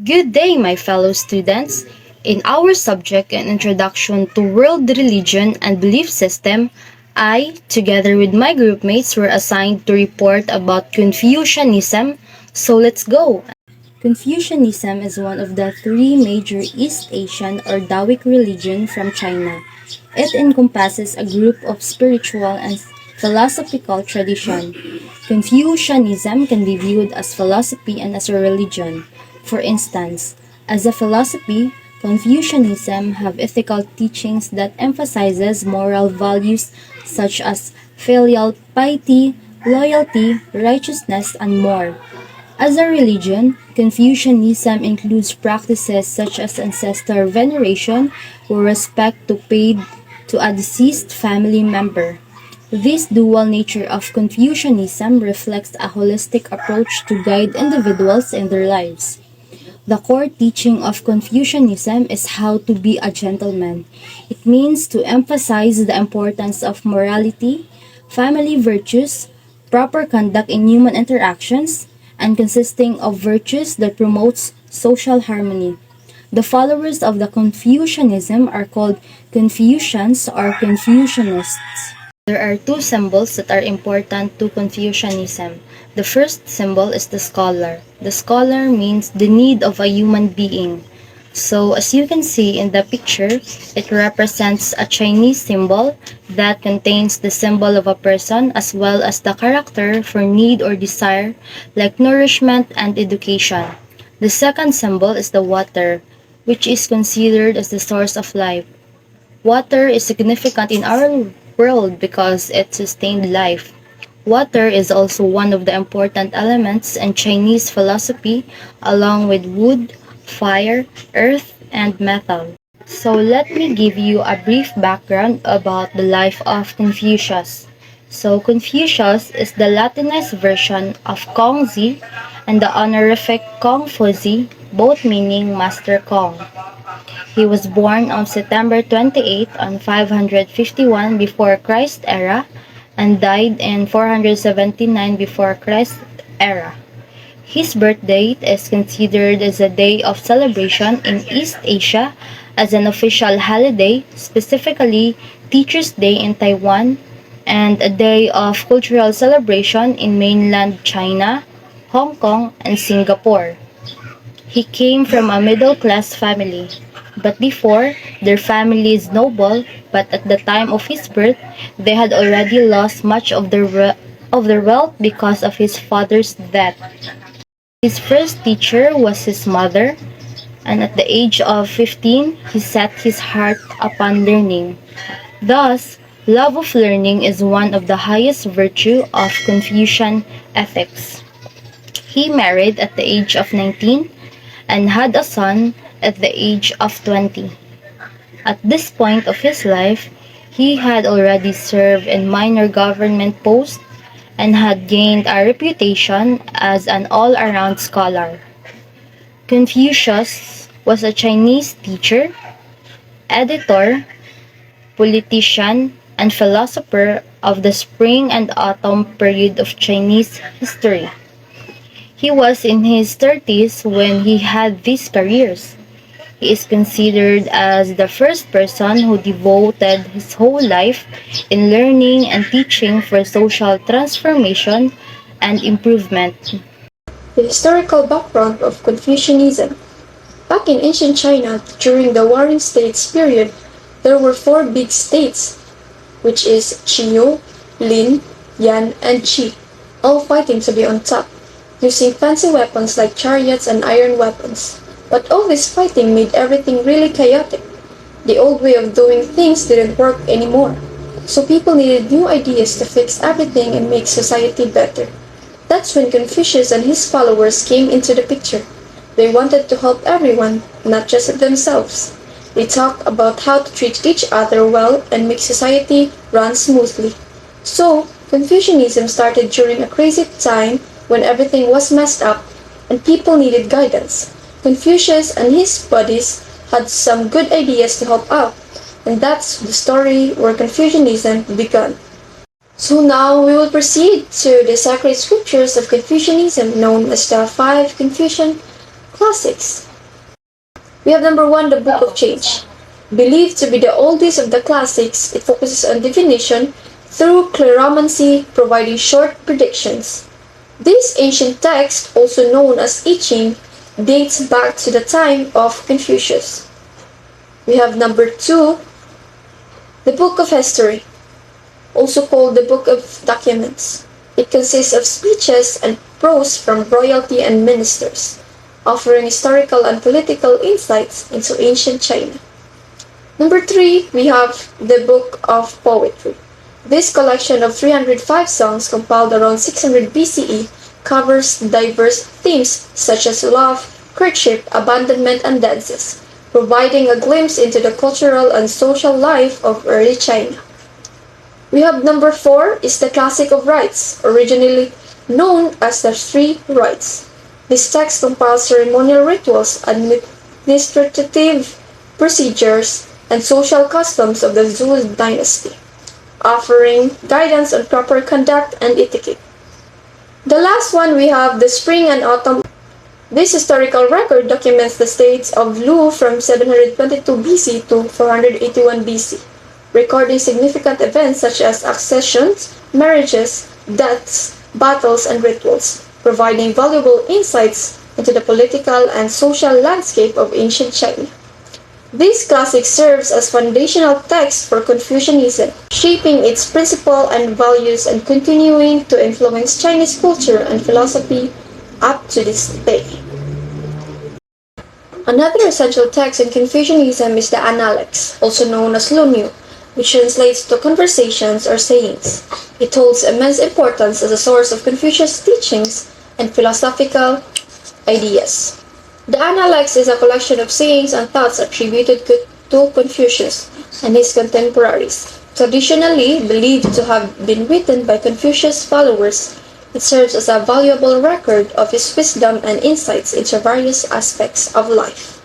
Good day, my fellow students. In our subject and introduction to world religion and belief system, I, together with my groupmates, were assigned to report about Confucianism. So let's go. Confucianism is one of the three major East Asian or Taoic religion from China. It encompasses a group of spiritual and philosophical tradition. Confucianism can be viewed as philosophy and as a religion. For instance, as a philosophy, Confucianism have ethical teachings that emphasizes moral values such as filial piety, loyalty, righteousness, and more. As a religion, Confucianism includes practices such as ancestor veneration or respect to paid to a deceased family member. This dual nature of Confucianism reflects a holistic approach to guide individuals in their lives. The core teaching of Confucianism is how to be a gentleman. It means to emphasize the importance of morality, family virtues, proper conduct in human interactions, and consisting of virtues that promotes social harmony. The followers of the Confucianism are called Confucians or Confucianists. There are two symbols that are important to Confucianism. The first symbol is the scholar. The scholar means the need of a human being. So as you can see in the picture, it represents a Chinese symbol that contains the symbol of a person as well as the character for need or desire like nourishment and education. The second symbol is the water, which is considered as the source of life. Water is significant in our world because it sustained life. Water is also one of the important elements in Chinese philosophy along with wood, fire, earth, and metal. So let me give you a brief background about the life of Confucius. So Confucius is the Latinized version of Kongzi and the honorific Kongfuzi, both meaning Master Kong. He was born on September 28 on 551 before Christ era and died in 479 before Christ era. His birth date is considered as a day of celebration in East Asia as an official holiday, specifically Teachers' Day in Taiwan, and a day of cultural celebration in mainland China, Hong Kong, and Singapore. He came from a middle-class family, but before, their family is noble, but at the time of his birth, they had already lost much of their wealth because of his father's death. His first teacher was his mother, and at the age of 15, he set his heart upon learning. Thus, love of learning is one of the highest virtue of Confucian ethics. He married at the age of 19 and had a son at the age of 20. At this point of his life, he had already served in minor government posts and had gained a reputation as an all-around scholar. Confucius was a Chinese teacher, editor, politician, and philosopher of the spring and autumn period of Chinese history. He was in his 30s when he had these careers. He is considered as the first person who devoted his whole life in learning and teaching for social transformation and improvement. The historical background of Confucianism. Back in ancient China, during the Warring States period, there were four big states, which is Qiu, Lin, Yan, and Qi, all fighting to be on top, using fancy weapons like chariots and iron weapons. But all this fighting made everything really chaotic. The old way of doing things didn't work anymore, so people needed new ideas to fix everything and make society better. That's when Confucius and his followers came into the picture. They wanted to help everyone, not just themselves. They talked about how to treat each other well and make society run smoothly. So, Confucianism started during a crazy time when everything was messed up and people needed guidance. Confucius and his buddies had some good ideas to help out, and that's the story where Confucianism began. So now we will proceed to the sacred scriptures of Confucianism known as the five Confucian classics. We have number one, the Book of Change. Believed to be the oldest of the classics, it focuses on divination through cleromancy, providing short predictions. This ancient text, also known as I Ching, dates back to the time of Confucius. We have number two, the Book of History, also called the Book of Documents. It consists of speeches and prose from royalty and ministers, offering historical and political insights into ancient China. Number three, we have the Book of Poetry. This collection of 305 songs compiled around 600 BCE covers diverse themes such as love, courtship, abandonment, and dances, providing a glimpse into the cultural and social life of early China. We have number four is the Classic of Rites, originally known as the Three Rites. This text compiles ceremonial rituals, administrative procedures, and social customs of the Zhou dynasty, offering guidance on proper conduct and etiquette. The last one we have the Spring and Autumn. This historical record documents the states of Lu from 722 BC to 481 BC, recording significant events such as accessions, marriages, deaths, battles, and rituals, providing valuable insights into the political and social landscape of ancient China. This classic serves as foundational text for Confucianism, shaping its principles and values and continuing to influence Chinese culture and philosophy up to this day. Another essential text in Confucianism is the Analects, also known as Lunyu, which translates to conversations or sayings. It holds immense importance as a source of Confucius' teachings and philosophical ideas. The Analects is a collection of sayings and thoughts attributed to Confucius and his contemporaries. Traditionally believed to have been written by Confucius' followers, it serves as a valuable record of his wisdom and insights into various aspects of life.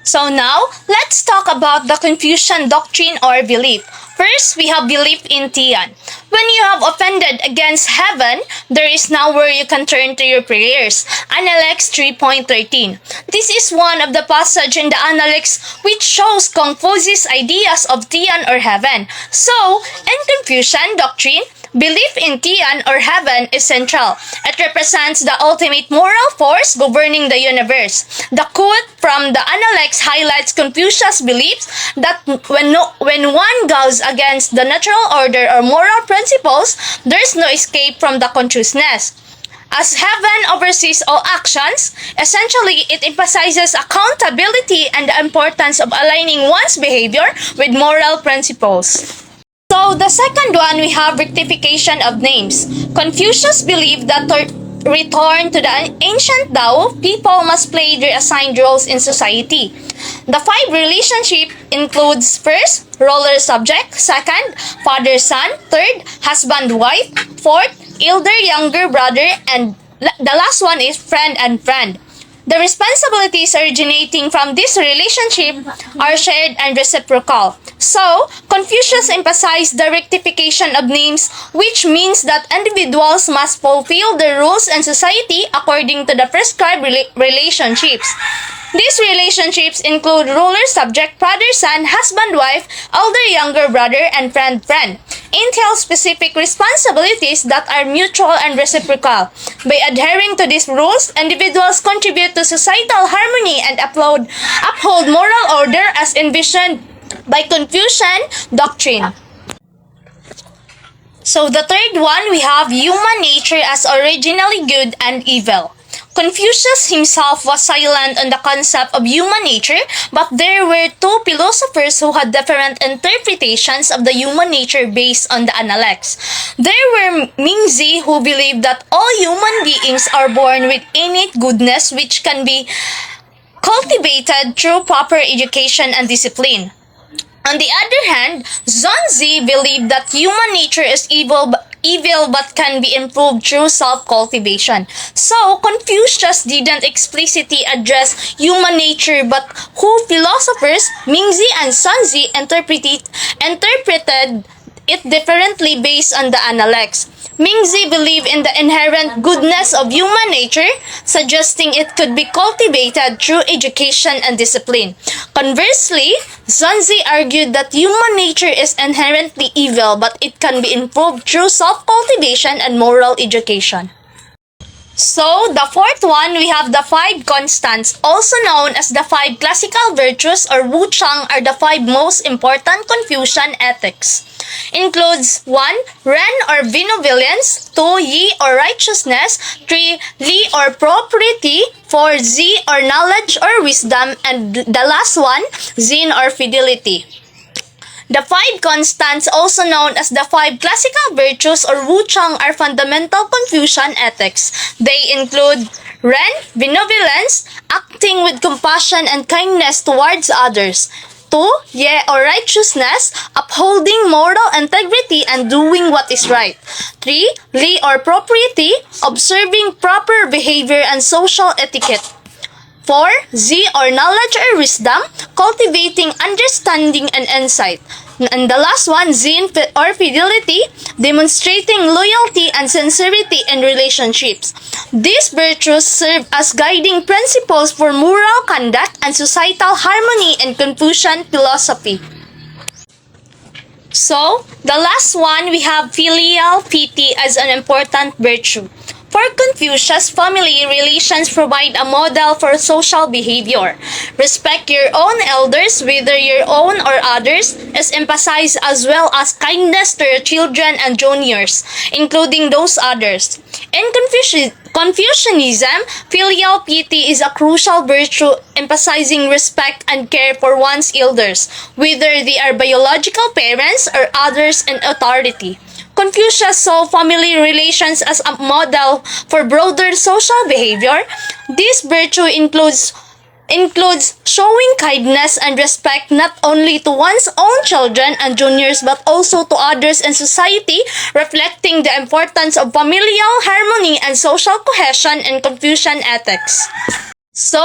So now, let's talk about the Confucian doctrine or belief. First, we have belief in Tian. When you have offended against heaven, there is nowhere you can turn to your prayers. Analects 3.13. This is one of the passage in the Analects which shows Confucius' ideas of Tian or heaven. So, in Confucian doctrine, belief in Tian or heaven is central. It represents the ultimate moral force governing the universe. The quote from the Analects highlights Confucius' beliefs that when one goes against the natural order or moral principles, there is no escape from the consciousness. As heaven oversees all actions, essentially it emphasizes accountability and the importance of aligning one's behavior with moral principles. So, the second one, we have rectification of names. Confucius believed that to return to the ancient Tao, people must play their assigned roles in society. The five relationship includes first, ruler-subject, second, father-son, third, husband-wife, fourth, elder-younger brother, and the last one is friend and friend. The responsibilities originating from this relationship are shared and reciprocal. So, Confucius emphasized the rectification of names, which means that individuals must fulfill the rules in society according to the prescribed relationships. These relationships include ruler-subject, father-son, husband-wife, elder-younger brother, and friend-friend. Entail specific responsibilities that are mutual and reciprocal. By adhering to these rules, individuals contribute to societal harmony and uphold moral order as envisioned by Confucian doctrine. So the third one, we have human nature as originally good and evil. Confucius himself was silent on the concept of human nature, but there were two philosophers who had different interpretations of the human nature based on the Analects. There were Mingzi, who believed that all human beings are born with innate goodness which can be cultivated through proper education and discipline. On the other hand, Zhuangzi believed that human nature is evil but can be improved through self-cultivation. So, Confucius didn't explicitly address human nature, but philosophers Mingzi and Zhuangzi interpreted it differently based on the Analects. Mingzi believed in the inherent goodness of human nature, suggesting it could be cultivated through education and discipline. Conversely, Zhuangzi argued that human nature is inherently evil, but it can be improved through self-cultivation and moral education. So, the fourth one, we have the five constants, also known as the five classical virtues or Wu Chang, are the five most important Confucian ethics. Includes 1. Ren or benevolence, 2. Yi or righteousness, 3. Li or propriety, 4. Zi or knowledge or wisdom, and the last one, Zin or fidelity. The five constants, also known as the five classical virtues or Wu Chang, are fundamental Confucian ethics. They include Ren, benevolence, acting with compassion and kindness towards others. 2. Ye or righteousness, upholding moral integrity and doing what is right. 3. Li or propriety, observing proper behavior and social etiquette. 4. Z or knowledge or wisdom, cultivating understanding and insight. And the last one, Zin or fidelity, demonstrating loyalty and sincerity in relationships. These virtues serve as guiding principles for moral conduct and societal harmony in Confucian philosophy. So, the last one, we have filial piety as an important virtue. For Confucius, family relations provide a model for social behavior. Respect your own elders, whether your own or others, is emphasized, as well as kindness to your children and juniors, including those others. In Confucianism, filial piety is a crucial virtue emphasizing respect and care for one's elders, whether they are biological parents or others in authority. Confucius saw family relations as a model for broader social behavior. This virtue includes showing kindness and respect not only to one's own children and juniors but also to others in society, reflecting the importance of familial harmony and social cohesion in Confucian ethics. So,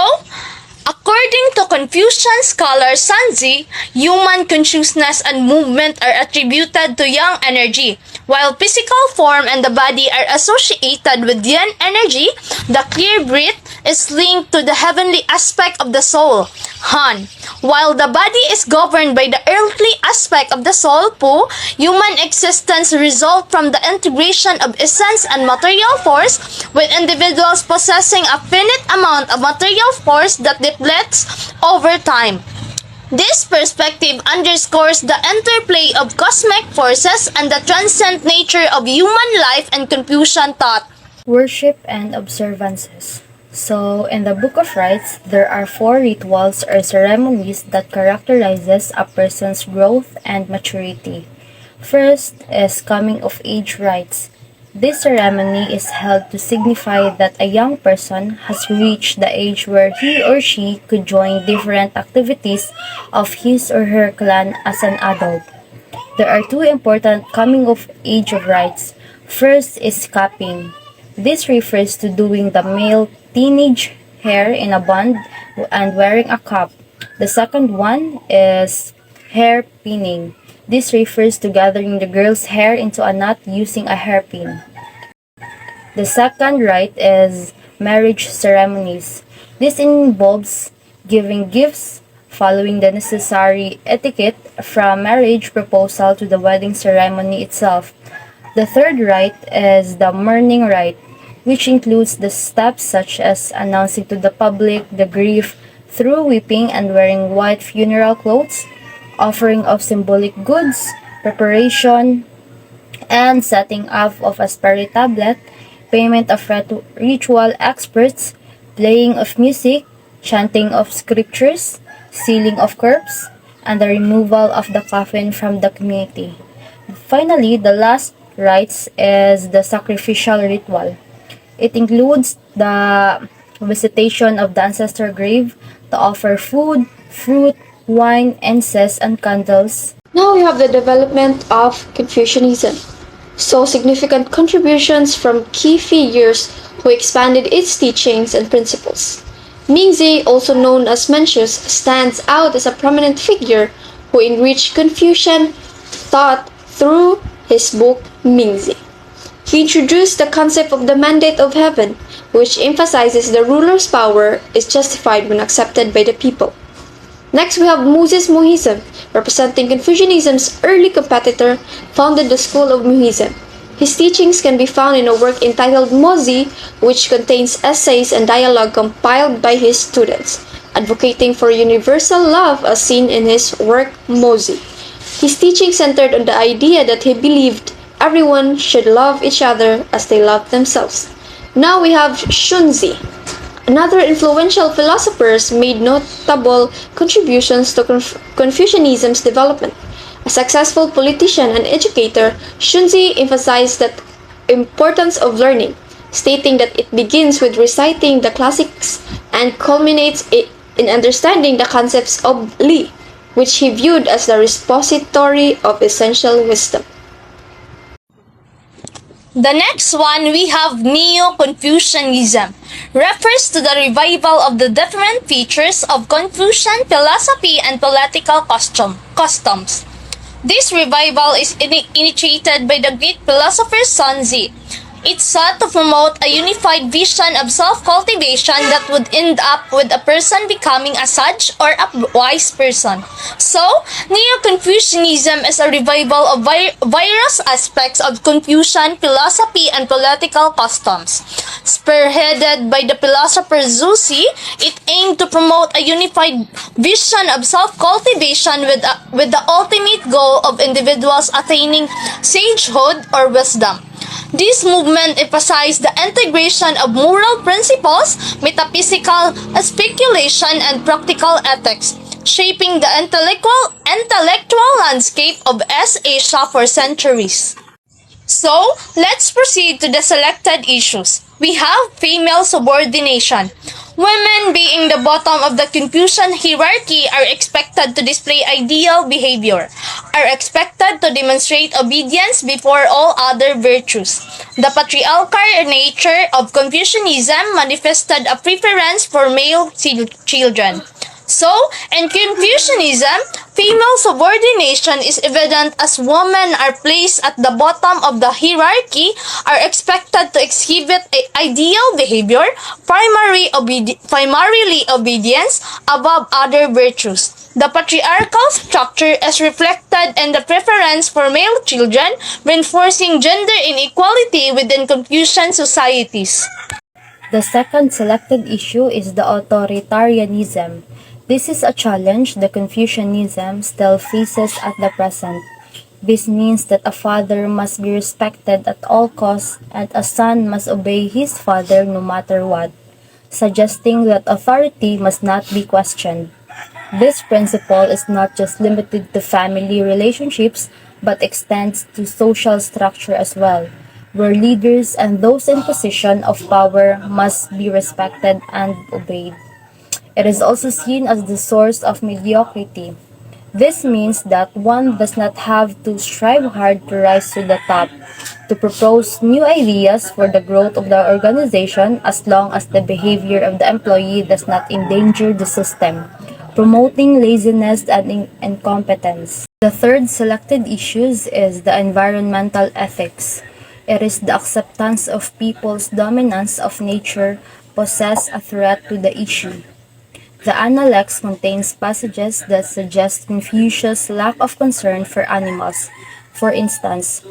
according to Confucian scholar Sanzi, human consciousness and movement are attributed to yang energy. While physical form and the body are associated with yin energy, the clear breath is linked to the heavenly aspect of the soul, Han. While the body is governed by the earthly aspect of the soul, Pu, human existence results from the integration of essence and material force, with individuals possessing a finite amount of material force that depletes over time. This perspective underscores the interplay of cosmic forces and the transcendent nature of human life and Confucian thought. Worship and observances. So, in the Book of Rites, there are 4 rituals or ceremonies that characterizes a person's growth and maturity. First is coming of age rites. This ceremony is held to signify that a young person has reached the age where he or she could join different activities of his or her clan as an adult. There are 2 important coming of age rites. First is capping. This refers to doing the male teenage hair in a bun and wearing a cap. The second one is hair pinning. This refers to gathering the girl's hair into a knot using a hairpin. The second rite is marriage ceremonies. This involves giving gifts, following the necessary etiquette from marriage proposal to the wedding ceremony itself. The third rite is the mourning rite, which includes the steps such as announcing to the public the grief through weeping and wearing white funeral clothes, offering of symbolic goods, preparation, and setting up of a spirit tablet, payment of ritual experts, playing of music, chanting of scriptures, sealing of corpse, and the removal of the coffin from the community. Finally, the last rites is the sacrificial ritual. It includes the visitation of the ancestor grave to offer food, fruit, wine, incense, and candles. Now we have the development of Confucianism. So significant contributions from key figures who expanded its teachings and principles. Mingzi, also known as Mencius, stands out as a prominent figure who enriched Confucian thought through his book Mingzi. He introduced the concept of the mandate of heaven, which emphasizes the ruler's power is justified when accepted by the people. Next, we have Moses Mohism, representing Confucianism's early competitor, founded the school of Mohism. His teachings can be found in a work entitled Mozi, which contains essays and dialogue compiled by his students, advocating for universal love as seen in his work Mozi. His teaching centered on the idea that he believed everyone should love each other as they love themselves. Now we have Shunzi. Another influential philosophers made notable contributions to Confucianism's development. A successful politician and educator, Shunzi emphasized the importance of learning, stating that it begins with reciting the classics and culminates in understanding the concepts of Li, which he viewed as the repository of essential wisdom. The next one we have Neo-Confucianism, refers to the revival of the different features of Confucian philosophy and political customs. This revival is initiated by the Greek philosopher Sun Tzu. It sought to promote a unified vision of self-cultivation that would end up with a person becoming a sage or a wise person. So, Neo-Confucianism is a revival of various aspects of Confucian philosophy and political customs. Spearheaded by the philosopher Zhuxi, it aimed to promote a unified vision of self-cultivation with the ultimate goal of individuals attaining sagehood or wisdom. This movement emphasized the integration of moral principles, metaphysical speculation, and practical ethics, shaping the intellectual landscape of East Asia for centuries. So, let's proceed to the selected issues. We have female subordination. Women, being the bottom of the Confucian hierarchy, are expected to display ideal behavior, are expected to demonstrate obedience before all other virtues. The patriarchal nature of Confucianism manifested a preference for male children. So, in Confucianism, female subordination is evident as women are placed at the bottom of the hierarchy, are expected to exhibit ideal behavior, primarily obedience, above other virtues. The patriarchal structure is reflected in the preference for male children, reinforcing gender inequality within Confucian societies. The second selected issue is the authoritarianism. This is a challenge the Confucianism still faces at the present. This means that a father must be respected at all costs and a son must obey his father no matter what, suggesting that authority must not be questioned. This principle is not just limited to family relationships but extends to social structure as well, where leaders and those in position of power must be respected and obeyed. It is also seen as the source of mediocrity. This means that one does not have to strive hard to rise to the top, to propose new ideas for the growth of the organization as long as the behavior of the employee does not endanger the system, promoting laziness and incompetence. The third selected issue is the environmental ethics. It is the acceptance of people's dominance of nature poses a threat to the issue. The Analects contains passages that suggest Confucius' lack of concern for animals. For instance,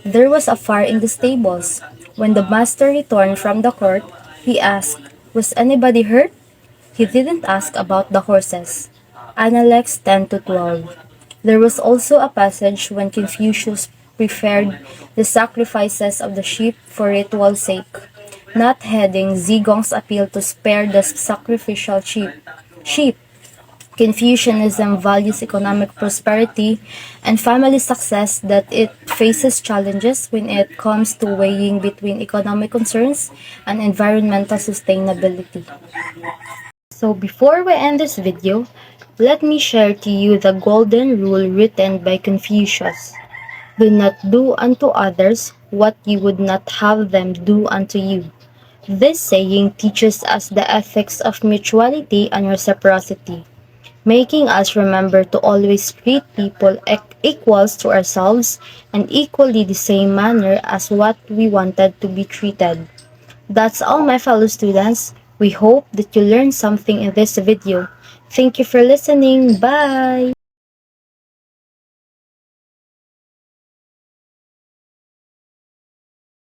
there was a fire in the stables. When the master returned from the court, he asked, "Was anybody hurt?" He didn't ask about the horses. Analects 10 to 12. There was also a passage when Confucius preferred the sacrifices of the sheep for ritual sake, not heeding Zigong's appeal to spare the sacrificial sheep. Confucianism values economic prosperity and family success that it faces challenges when it comes to weighing between economic concerns and environmental sustainability. So before we end this video, let me share to you the golden rule written by Confucius. Do not do unto others what you would not have them do unto you. This saying teaches us the ethics of mutuality and reciprocity. making us remember to always treat people equals to ourselves and equally the same manner as what we wanted to be treated. That's all, my fellow students. We hope that you learned something in this video. Thank you for listening. Bye!